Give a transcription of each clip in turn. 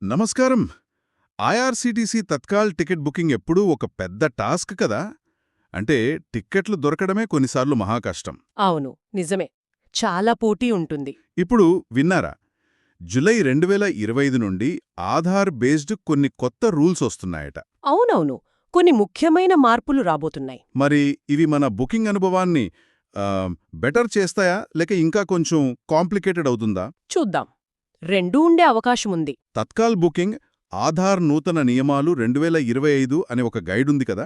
నమస్కారం. IRCTC Tatkal ticket booking ఎప్పుడూ ఒక పెద్ద టాస్క్ కదా. అంటే టిక్కెట్లు దొరకడమే కొన్నిసార్లు మహాకష్టం. అవును, నిజమే. చాలా పోటీ ఉంటుంది. ఇప్పుడు విన్నారా, జులై 2025 నుండి ఆధార్ బేస్డ్ కొన్ని కొత్త రూల్స్ వస్తున్నాయట. అవునవును, కొన్ని ముఖ్యమైన మార్పులు రాబోతున్నాయి. మరి ఇవి మన బుకింగ్ అనుభవాన్ని బెటర్ చేస్తాయా లేక ఇంకా కొంచెం కాంప్లికేటెడ్ అవుతుందా? చూద్దాం. రెండూ ఉండే అవకాశముంది. తత్కాల్ బుకింగ్ ఆధార్ నూతన నియమాలు 2025 అనే ఒక గైడ్ ఉంది కదా,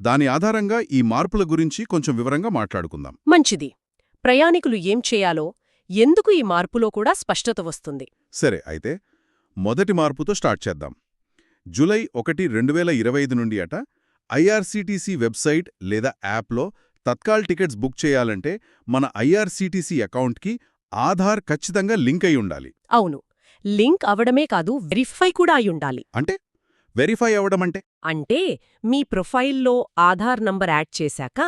దాని ఆధారంగా ఈ మార్పుల గురించి కొంచెం వివరంగా మాట్లాడుకుందాం. మంచిది. ప్రయాణికులు ఏం చేయాలో, ఎందుకు ఈ మార్పులో కూడా స్పష్టత వస్తుంది. సరే, అయితే మొదటి మార్పుతో స్టార్ట్ చేద్దాం. జూలై 1, 2025 నుండి అట ఐఆర్సీటీసీ వెబ్సైట్ లేదా యాప్లో తత్కాల్ టికెట్స్ బుక్ చేయాలంటే మన ఐఆర్సీటీసీ అకౌంట్కి ఆధార్ ఖచ్చితంగా లింక్ అయి ఉండాలి. అవును, లింక్ అవడమే కాదు, వెరిఫై కూడా అయ్యుండాలి. అంటే వెరిఫై అవ్వడమంటే? అంటే మీ ప్రొఫైల్లో ఆధార్ నంబర్ యాడ్ చేశాక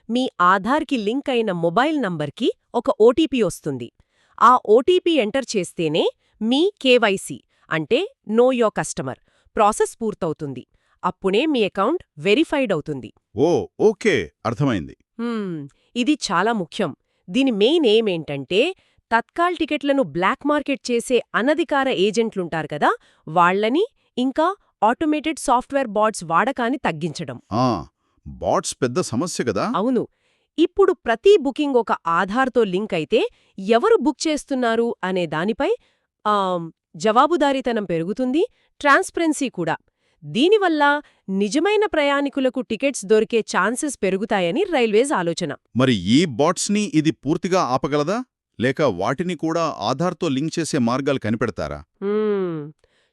మీ ఆధార్కి లింక్ అయిన మొబైల్ నంబర్కి ఒక ఓటీపీ వస్తుంది. ఆ ఓటీపీ ఎంటర్ చేస్తేనే మీ కేవైసీ అంటే నో యోర్ కస్టమర్ ప్రాసెస్ పూర్తవుతుంది. అప్పుడే మీ అకౌంట్ వెరిఫైడ్ అవుతుంది. ఓ, ఓకే, అర్థమైంది. ఇది చాలా ముఖ్యం. దీని మెయిన్ ఏమేంటంటే, తత్కాల్ టికెట్లను బ్లాక్ మార్కెట్ చేసే అనధికార ఏజెంట్లుంటారు కదా, వాళ్లని, ఇంకా ఆటోమేటెడ్ సాఫ్ట్వేర్ బాట్స్ వాడకాన్ని తగ్గించడం. బాట్స్ పెద్ద సమస్య కదా. అవును. ఇప్పుడు ప్రతి బుకింగ్ ఒక ఆధార్తో లింక్ అయితే ఎవరు బుక్ చేస్తున్నారు అనే దానిపై జవాబుదారీతనం పెరుగుతుంది, ట్రాన్స్పరెన్సీ కూడా. దీనివల్ల నిజమైన ప్రయాణికులకు టికెట్స్ దొరికే ఛాన్సెస్ పెరుగుతాయని రైల్వేస్ ఆలోచన. మరి ఈ బాట్స్ని ఇది పూర్తిగా ఆపగలదా లేక వాటిని కూడా ఆధార్తో లింక్ చేసే మార్గాలు కనిపెడతారా?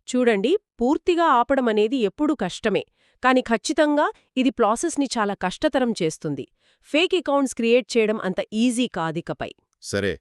చూడండి, పూర్తిగా ఆపడమనేది ఎప్పుడూ కష్టమే, కాని ఖచ్చితంగా ఇది ప్రాసెస్ని చాలా కష్టతరం చేస్తుంది. ఫేక్ అకౌంట్స్ క్రియేట్ చేయడం అంత ఈజీ కాదికపై. సరే,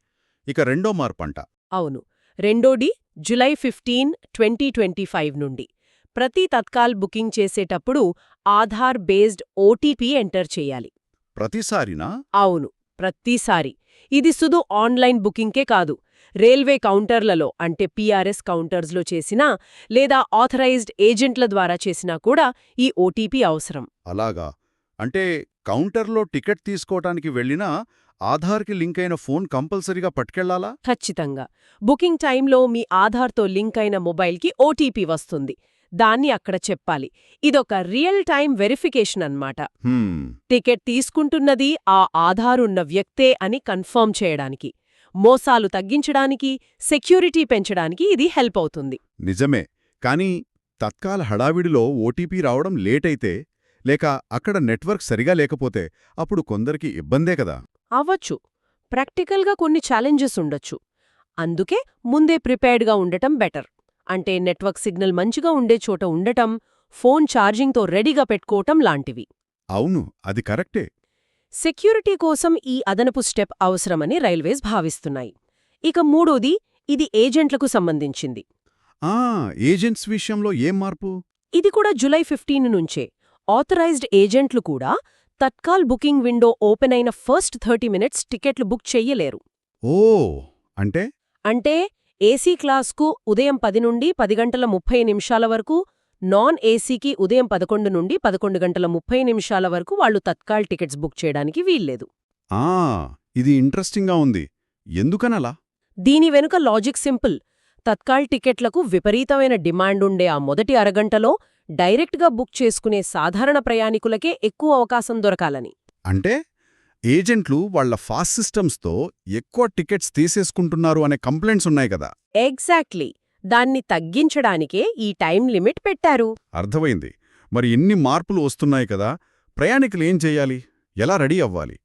ఇక రెండో మార్పంట. అవును, రెండోది జులై 15, 2025 నుండి ప్రతి తత్కాల్ బుకింగ్ చేసేటప్పుడు ఆధార్ బేస్డ్ ఓటీపీ ఎంటర్ చేయాలి. ప్రతిసారినా? అవును, ప్రతిసారి. ఇది సుదు ఆన్లైన్ బుకింగ్కే కాదు, రైల్వే కౌంటర్లలో అంటే పీఆర్ఎస్ కౌంటర్స్లో చేసినా లేదా ఆథరైజ్డ్ ఏజెంట్ల ద్వారా చేసినా కూడా ఈ ఓటీపీ అవసరం. అలాగా? అంటే కౌంటర్లో టికెట్ తీసుకోవటానికి వెళ్ళినా ఆధార్కి లింక్ అయిన ఫోన్ కంపల్సరీగా పట్టుకెళ్లాలా? ఖచ్చితంగా. బుకింగ్ టైంలో మీ ఆధార్తో లింక్ అయిన మొబైల్కి ఓటీపీ వస్తుంది. దాన్ని అక్కడ చెప్పాలి. ఇదొక రియల్ టైం వెరిఫికేషన్ అన్నమాట. టికెట్ తీసుకుంటున్నది ఆ ఆధారున్న వ్యక్తే అని కన్ఫర్మ్ చేయడానికి, మోసాలు తగ్గించడానికి, సెక్యూరిటీ పెంచడానికి ఇది హెల్ప్ అవుతుంది. నిజమే. కానీ తత్కాల హడావిడిలో ఓటీపీ రావడం లేటైతే లేక అక్కడ నెట్వర్క్ సరిగా లేకపోతే అప్పుడు కొందరికి ఇబ్బందే కదా. అవ్వచ్చు. ప్రాక్టికల్గా కొన్ని ఛాలెంజెస్ ఉండొచ్చు. అందుకే ముందే ప్రిపేర్డ్గా ఉండటం బెటర్. అంటే నెట్వర్క్ సిగ్నల్ మంచిగా ఉండే చోట ఉండటం, ఫోన్ ఛార్జింగ్తో రెడీగా పెట్టుకోవటం లాంటివి. అవును, అది కరెక్టే. సెక్యూరిటీ కోసం ఈ అదనపు స్టెప్ అవసరమని రైల్వేస్ భావిస్తున్నాయి. ఇక మూడోది, ఇది ఏజెంట్లకు సంబంధించింది. ఏజెంట్స్ విషయంలో ఏం మార్పు? ఇది కూడా జులై 15 నుంచే. ఆథరైజ్డ్ ఏజెంట్లు కూడా తత్కాల్ బుకింగ్ విండో ఓపెన్ అయిన ఫస్ట్ 30 మినిట్స్ టికెట్లు బుక్ చెయ్యలేరు. ఓ, అంటే? అంటే ఏసీ క్లాస్కు ఉదయం 10 నుండి 10 గంటల 30 నిమిషాల వరకు, నాన్ ఏసీకి ఉదయం 11 నుండి 11 గంటల 30 నిమిషాల వరకు వాళ్లు తత్కాల్ టికెట్స్ బుక్ చేయడానికి వీల్లేదు. ఇది ఇంట్రెస్టింగ్గా ఉంది. ఎందుకనలా? దీని వెనుక లాజిక్ సింపుల్. తత్కాల్ టికెట్లకు విపరీతమైన డిమాండుండే ఆ మొదటి అరగంటలో డైరెక్ట్గా బుక్ చేసుకునే సాధారణ ప్రయాణికులకే ఎక్కువ అవకాశం దొరకాలని. అంటే ఏజెంట్లు వాళ్ల ఫాస్ట్ సిస్టమ్స్తో ఎక్కువ టికెట్స్ తీసేసుకుంటున్నారు అనే కంప్లైంట్స్ ఉన్నాయి కదా. ఎగ్జాక్ట్లీ. దాన్ని తగ్గించడానికే ఈ టైం లిమిట్ పెట్టారు. అర్థమైంది. మరి ఎన్ని మార్పులు వస్తున్నాయి కదా, ప్రయాణికులు ఏం చెయ్యాలి, ఎలా రెడీ అవ్వాలి?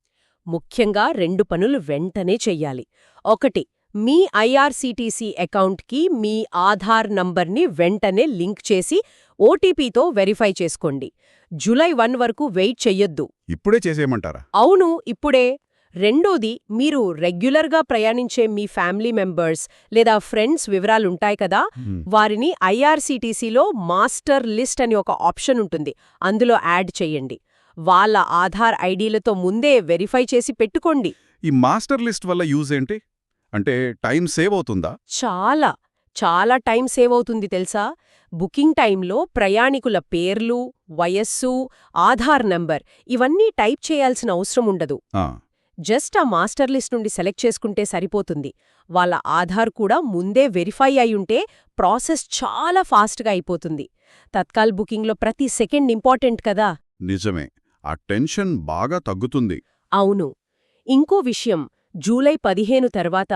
ముఖ్యంగా 2 పనులు వెంటనే చెయ్యాలి. ఒకటి, మీ ఐఆర్సీటీసీ అకౌంట్కి మీ ఆధార్ నంబర్ని వెంటనే లింక్ చేసి ఓటీపీతో వెరిఫై చేసుకోండి. జూలై 1 వరకు వెయిట్ చెయ్యొద్దు. ఇప్పుడే చేసేయమంటారా? అవును, ఇప్పుడే. రెండోది, మీరు రెగ్యులర్గా ప్రయాణించే మీ ఫ్యామిలీ మెంబర్స్ లేదా ఫ్రెండ్స్ వివరాలుంటాయి కదా, వారిని ఐఆర్సీటీసీలో మాస్టర్ లిస్ట్ అని ఒక ఆప్షన్ ఉంటుంది, అందులో యాడ్ చెయ్యండి. వాళ్ళ ఆధార్ ఐడీలతో ముందే వెరిఫై చేసి పెట్టుకోండి. ఈ మాస్టర్ లిస్ట్ వల్ల యూజ్ ఏంటి? అంటే టైం సేవ్ అవుతుందా? చాలా. చాలా టైం సేవ్ అవుతుంది తెలుసా? బుకింగ్ టైంలో ప్రయాణికుల పేర్లు, వయస్సు, ఆధార్ నంబర్ ఇవన్నీ టైప్ చేయాల్సిన అవసరం ఉండదు. ఆ, జస్ట్ ఆ మాస్టర్ లిస్ట్ నుండి సెలెక్ట్ చేసుకుంటే సరిపోతుంది. వాళ్ళ ఆధార్ కూడా ముందే వెరిఫై అయ్యుంటే ప్రాసెస్ చాలా ఫాస్ట్గా అయిపోతుంది. తత్కాల్ బుకింగ్లో ప్రతి సెకండ్ ఇంపార్టెంట్ కదా. నిజమే. ఆ టెన్షన్ బాగా తగ్గుతుంది. అవును. ఇంకో విషయం, జూలై 15 తర్వాత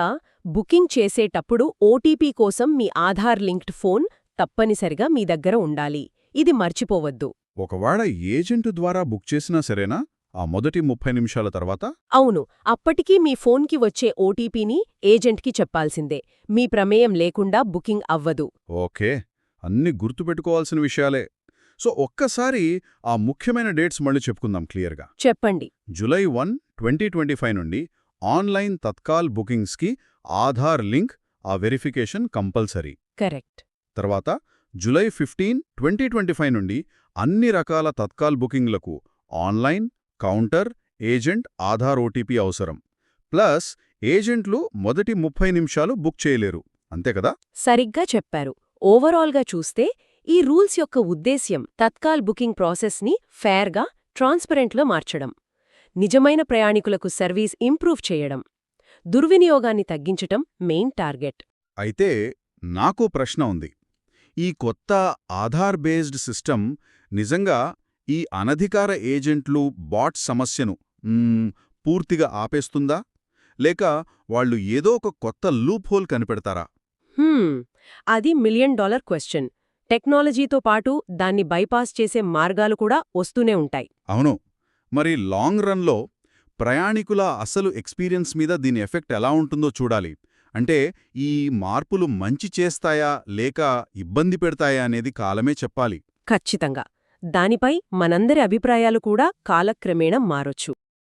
బుకింగ్ చేసేటప్పుడు ఓటీపీ కోసం మీ ఆధార్ లింక్డ్ ఫోన్ తప్పనిసరిగా మీ దగ్గర ఉండాలి. ఇది మర్చిపోవద్దు. ఒకవేళ ఏజెంటు ద్వారా బుక్ చేసినా సరేనా ఆ మొదటి 30 నిమిషాల తర్వాత? అవును, అప్పటికీ మీ ఫోన్కి వచ్చే ఓటీపీని ఏజెంట్కి చెప్పాల్సిందే. మీ ప్రమేయం లేకుండా బుకింగ్ అవ్వదు. ఓకే, అన్ని గుర్తుపెట్టుకోవాల్సిన విషయాలే. సో ఒక్కసారి ఆ ముఖ్యమైన డేట్స్ మళ్ళీ చెప్పుకుందాం క్లియర్గా. చెప్పండి. జులై 1, 2025 నుండి ఆన్లైన్ తత్కాల్ బుకింగ్స్కి ఆధార్ లింక్, ఆ వెరిఫికేషన్ కంపల్సరీ. కరెక్ట్. తర్వాత జులై 15, 2025 నుండి అన్ని రకాల తత్కాల్ బుకింగ్లకు online, counter, agent, Aadhaar OTP అవసరం. ప్లస్ ఏజెంట్లు మొదటి 30 నిమిషాలు బుక్ చేయలేరు. అంతే కదా? సరిగ్గా చెప్పారు. ఓవరాల్గా చూస్తే ఈ రూల్స్ యొక్క ఉద్దేశ్యం తత్కాల్ బుకింగ్ ప్రాసెస్ని ఫేర్గా, ట్రాన్స్పరెంట్లో మార్చడం, నిజమైన ప్రయాణికులకు సర్వీస్ ఇంప్రూవ్ చేయడం, దుర్వినియోగాన్ని తగ్గించటం మెయిన్ టార్గెట్. అయితే నాకు ప్రశ్న ఉంది. ఈ కొత్త ఆధార్ బేస్డ్ సిస్టమ్ నిజంగా ఈ అనధికార ఏజెంట్లు, బాట్స్ సమస్యను పూర్తిగా ఆపేస్తుందా? లేక వాళ్ళు ఏదో ఒక కొత్త లూప్ హోల్ కనిపెడతారా? అది $1 మిలియన్ క్వశ్చన్. టెక్నాలజీతో పాటు దాన్ని బైపాస్ చేసే మార్గాలు కూడా వస్తూనే ఉంటాయి. అవును. మరి లాంగ్ రన్లో ప్రయాణికుల అసలు ఎక్స్పీరియన్స్ మీద దీని ఎఫెక్ట్ ఎలా ఉంటుందో చూడాలి. అంటే ఈ మార్పులు మంచి చేస్తాయా లేక ఇబ్బంది పెడతాయా అనేది కాలమే చెప్పాలి. ఖచ్చితంగా. దానిపై మనందరి అభిప్రాయాలు కూడా కాలక్రమేణా మారొచ్చు.